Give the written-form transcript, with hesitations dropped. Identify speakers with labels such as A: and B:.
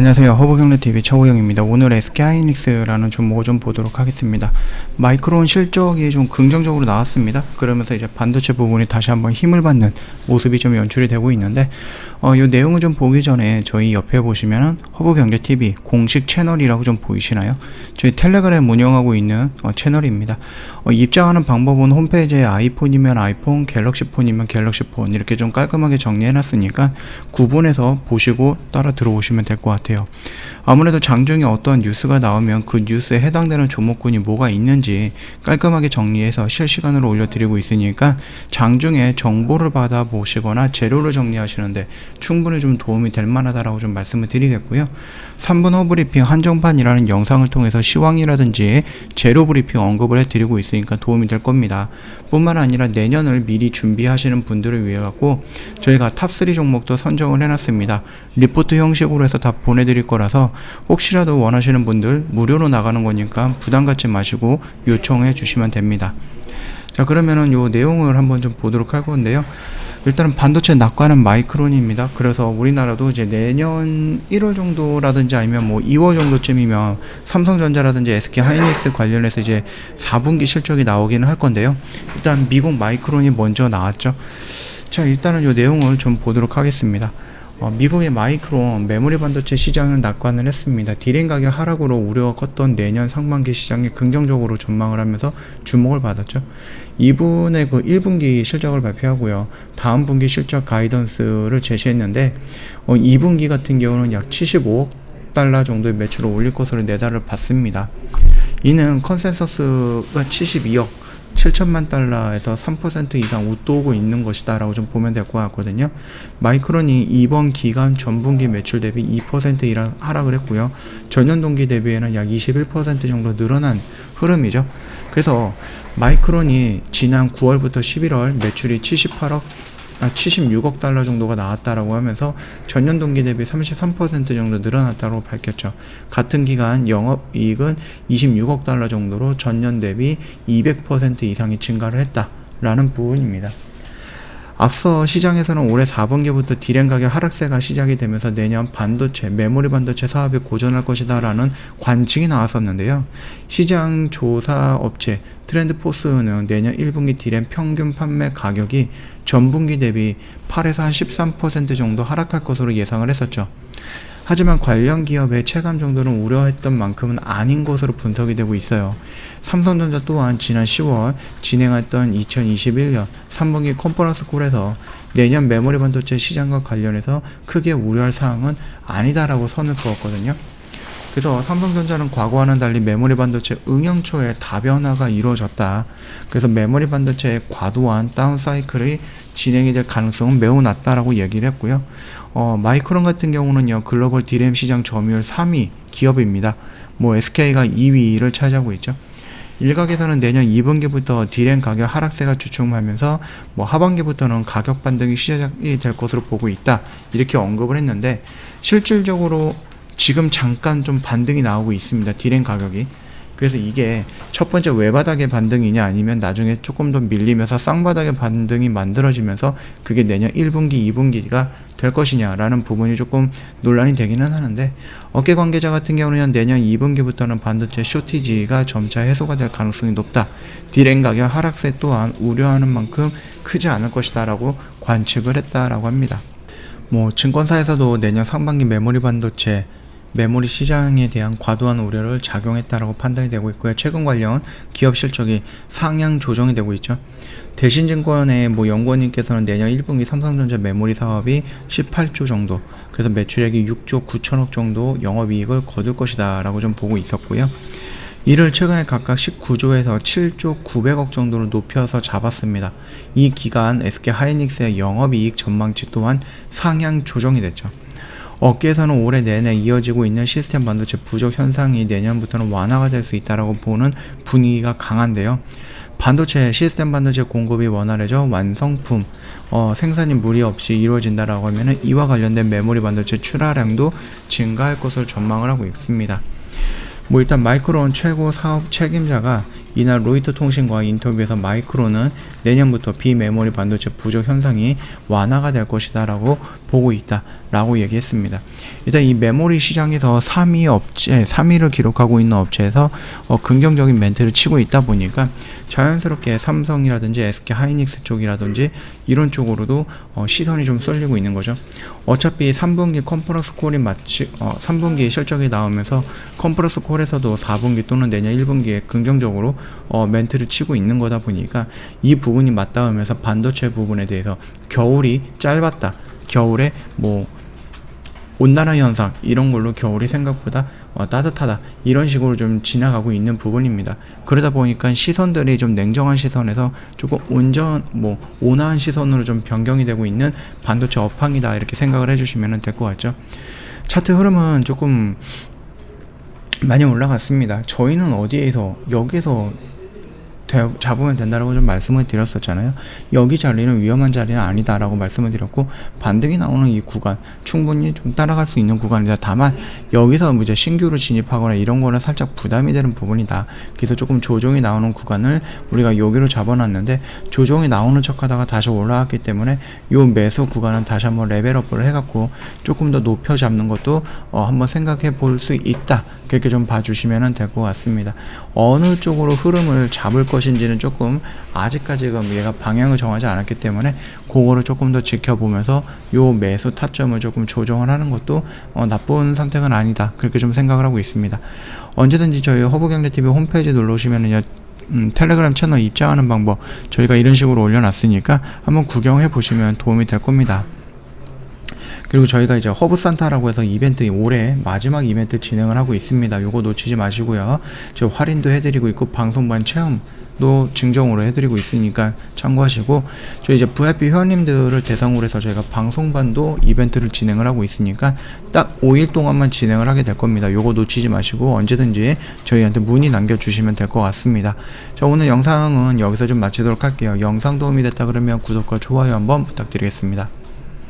A: 네, 안녕하세요. 허브경제TV 최호영입니다. 오늘 SK하이닉스라는 종목을 좀 보도록 하겠습니다. 마이크론 실적이 좀 긍정적으로 나왔습니다. 그러면서 이제 반도체 부분이 다시 한번 힘을 받는 모습이 좀 연출이 되고 있는데, 이 내용을 좀 보기 전에 저희 옆에 보시면은 허브경제TV 공식 채널이라고 좀 보이시나요? 저희 텔레그램 운영하고 있는 채널입니다. 입장하는 방법은 홈페이지에 아이폰이면 아이폰, 갤럭시폰이면 갤럭시폰 이렇게 좀 깔끔하게 정리해놨으니까 구분해서 보시고 따라 들어오시면 될 것 같아요. 아무래도 장중에 어떤 뉴스가 나오면 그 뉴스에 해당되는 종목군이 뭐가 있는지 깔끔하게 정리해서 실시간으로 올려드리고 있으니까 장중에 정보를 받아보시거나 재료를 정리하시는데 충분히 좀 도움이 될 만하다라고 좀 말씀을 드리겠고요. 3분 허브리핑 한정판이라는 영상을 통해서 시황이라든지 재료 브리핑 언급을 해드리고 있으니까 도움이 될 겁니다. 뿐만 아니라 내년을 미리 준비하시는 분들을 위해 갖고 저희가 탑3 종목도 선정을 해놨습니다. 리포트 형식으로 해서 다 보내드릴 거라서 혹시라도 원하시는 분들 무료로 나가는 거니까 부담 갖지 마시고 요청해 주시면 됩니다. 자, 그러면은 요 내용을 한번 좀 보도록 할 건데요. 일단은 반도체 낙관은 마이크론입니다. 그래서 우리나라도 이제 내년 1월 정도라든지 아니면 뭐 2월 정도쯤이면 삼성전자라든지 SK하이닉스 관련해서 이제 4분기 실적이 나오기는 할 건데요. 일단 미국 마이크론이 먼저 나왔죠. 자, 일단은 요 내용을 좀 보도록 하겠습니다. 미국의 마이크론 메모리 반도체 시장을 낙관을 했습니다. 디램 가격 하락으로 우려가 컸던 내년 상반기 시장이 긍정적으로 전망을 하면서 주목을 받았죠. 이분의 그 1분기 실적을 발표하고요. 다음 분기 실적 가이던스를 제시했는데 2분기 같은 경우는 약 75억 달러 정도의 매출을 올릴 것으로 내다를 봤습니다. 이는 컨센서스가 72억 7천만 달러에서 3% 이상 웃도고 있는 것이다 라고 좀 보면 될 것 같거든요. 마이크론이 이번 기간 전분기 매출 대비 2% 하락을 했고요. 전년 동기 대비에는 약 21% 정도 늘어난 흐름이죠. 그래서 마이크론이 지난 9월부터 11월 매출이 76억 달러 정도가 나왔다라고 하면서 전년 동기 대비 33% 정도 늘어났다고 밝혔죠. 같은 기간 영업이익은 26억 달러 정도로 전년 대비 200% 이상이 증가를 했다라는 부분입니다. 앞서 시장에서는 올해 4분기부터 디램 가격 하락세가 시작이 되면서 내년 반도체, 메모리 반도체 사업이 고전할 것이다 라는 관측이 나왔었는데요. 시장 조사 업체 트렌드포스는 내년 1분기 디램 평균 판매 가격이 전분기 대비 8에서 한 13% 정도 하락할 것으로 예상을 했었죠. 하지만 관련 기업의 체감 정도는 우려했던 만큼은 아닌 것으로 분석이 되고 있어요. 삼성전자 또한 지난 10월 진행했던 2021년 3분기 컨퍼런스 콜에서 내년 메모리 반도체 시장과 관련해서 크게 우려할 사항은 아니다라고 선을 그었거든요. 그래서 삼성전자는 과거와는 달리 메모리 반도체 응용초의 다변화가 이루어졌다. 그래서 메모리 반도체의 과도한 다운 사이클이 진행이 될 가능성은 매우 낮다라고 얘기를 했고요. 마이크론 같은 경우는요, 글로벌 디램 시장 점유율 3위 기업입니다. SK가 2위를 차지하고 있죠. 일각에서는 내년 2분기부터 디램 가격 하락세가 주춤하면서 하반기부터는 가격 반등이 시작이 될 것으로 보고 있다. 이렇게 언급을 했는데 실질적으로 지금 잠깐 좀 반등이 나오고 있습니다. 디램 가격이. 그래서 이게 첫 번째 외바닥의 반등이냐 아니면 나중에 조금 더 밀리면서 쌍바닥의 반등이 만들어지면서 그게 내년 1분기, 2분기가 될 것이냐라는 부분이 조금 논란이 되기는 하는데, 업계 관계자 같은 경우는 내년 2분기부터는 반도체 쇼티지가 점차 해소가 될 가능성이 높다. 디램 가격 하락세 또한 우려하는 만큼 크지 않을 것이다 라고 관측을 했다라고 합니다. 증권사에서도 내년 상반기 메모리 반도체 메모리 시장에 대한 과도한 우려를 작용했다라고 판단이 되고 있고요. 최근 관련 기업 실적이 상향 조정이 되고 있죠. 대신증권의 연구원님께서는 내년 1분기 삼성전자 메모리 사업이 18조 정도, 그래서 매출액이 6조 9천억 정도 영업이익을 거둘 것이다 라고 좀 보고 있었고요. 이를 최근에 각각 19조에서 7조 900억 정도로 높여서 잡았습니다. 이 기간 SK하이닉스의 영업이익 전망치 또한 상향 조정이 됐죠. 업계에서는 올해 내내 이어지고 있는 시스템 반도체 부족 현상이 내년부터는 완화가 될 수 있다고 보는 분위기가 강한데요. 반도체 시스템 반도체 공급이 원활해져 완성품 생산이 무리 없이 이루어진다라고 하면은 이와 관련된 메모리 반도체 출하량도 증가할 것으로 전망을 하고 있습니다. 일단 마이크론 최고 사업 책임자가 이날 로이터 통신과의 인터뷰에서 마이크론은 내년부터 비메모리 반도체 부족 현상이 완화가 될 것이다 라고 보고 있다 라고 얘기했습니다. 일단 이 메모리 시장에서 3위를 기록하고 있는 업체에서 긍정적인 멘트를 치고 있다 보니까 자연스럽게 삼성이라든지 SK 하이닉스 쪽이라든지 이런 쪽으로도 시선이 좀 쏠리고 있는 거죠. 어차피 3분기 컨퍼런스 콜이 3분기 실적이 나오면서 컨퍼런스 콜에서도 4분기 또는 내년 1분기에 긍정적으로 멘트를 치고 있는 거다 보니까 이 부분이 맞닿으면서 반도체 부분에 대해서 겨울이 짧았다, 겨울에 온난화 현상 이런 걸로 겨울이 생각보다 따뜻하다 이런 식으로 좀 지나가고 있는 부분입니다. 그러다 보니까 시선들이 좀 냉정한 시선에서 조금 온화한 시선으로 좀 변경이 되고 있는 반도체 업황이다 이렇게 생각을 해주시면 될 것 같죠. 차트 흐름은 조금 많이 올라갔습니다. 저희는 여기서 잡으면 된다라고 좀 말씀을 드렸었잖아요. 여기 자리는 위험한 자리는 아니다라고 말씀을 드렸고, 반등이 나오는 이 구간 충분히 좀 따라갈 수 있는 구간이다. 다만 여기서 이제 신규로 진입하거나 이런 거는 살짝 부담이 되는 부분이다. 그래서 조금 조정이 나오는 구간을 우리가 여기로 잡아놨는데, 조정이 나오는 척하다가 다시 올라왔기 때문에 요 매수 구간은 다시 한번 레벨업을 해갖고 조금 더 높여 잡는 것도 한번 생각해 볼 수 있다. 그렇게 좀 봐주시면 될 것 같습니다. 어느 쪽으로 흐름을 잡을 것인지는 조금 아직까지 얘가 방향을 정하지 않았기 때문에 그거를 조금 더 지켜보면서 요 매수 타점을 조금 조정을 하는 것도 나쁜 선택은 아니다. 그렇게 좀 생각을 하고 있습니다. 언제든지 저희 허브경제TV 홈페이지 눌러오시면은요, 텔레그램 채널 입장하는 방법 저희가 이런 식으로 올려놨으니까 한번 구경해 보시면 도움이 될 겁니다. 그리고 저희가 이제 허브산타라고 해서 이벤트, 올해 마지막 이벤트 진행을 하고 있습니다. 요거 놓치지 마시고요. 저 할인도 해드리고 있고 방송반 체험도 증정으로 해드리고 있으니까 참고하시고, 저희 이제 VIP 회원님들을 대상으로 해서 저희가 방송반도 이벤트를 진행을 하고 있으니까 딱 5일 동안만 진행을 하게 될 겁니다. 요거 놓치지 마시고 언제든지 저희한테 문의 남겨주시면 될 것 같습니다. 자, 오늘 영상은 여기서 좀 마치도록 할게요. 영상 도움이 됐다 그러면 구독과 좋아요 한번 부탁드리겠습니다.